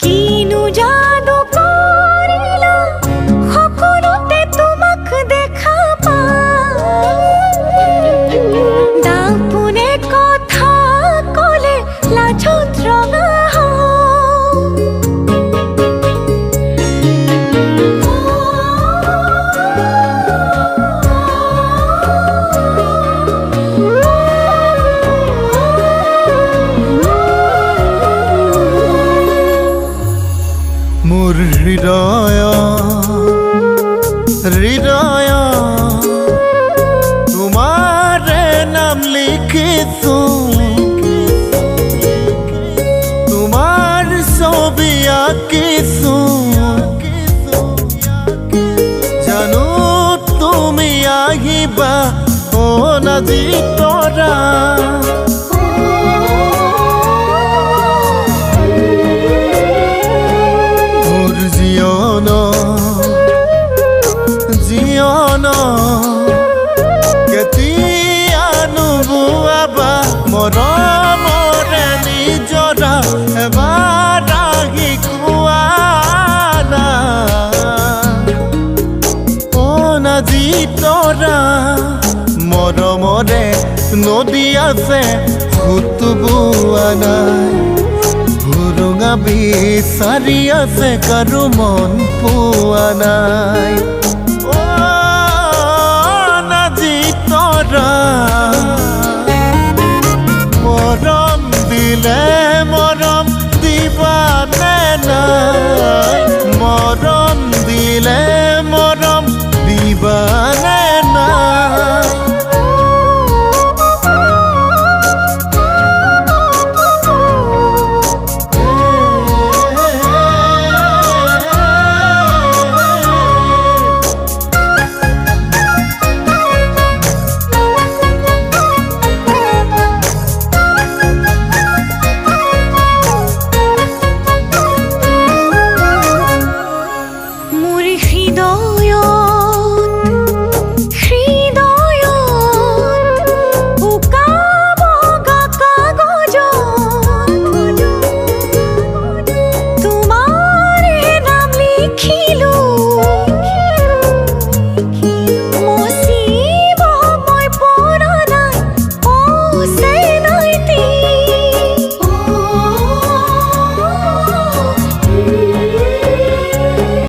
কিনু জাদু কৰিলা সকলোতে তোমাক দেখা পাই দাপুনে কথা কলে লাজত ৰঙা মোৰ হৃদয় হৃদয় তোমাৰে নাম লিখিছো তোমাৰ ছবি আঁকিছো জানো তুমি আহিবা ও নাজিতৰা মৰমৰে নিজৰা এবাৰ আহি কোৱানা ও নাজিতৰা মৰমৰে নদী আছে সোঁত বোৱা নাই সুৰুঙা বিচাৰি আছে কাৰো মন পোৱা নাই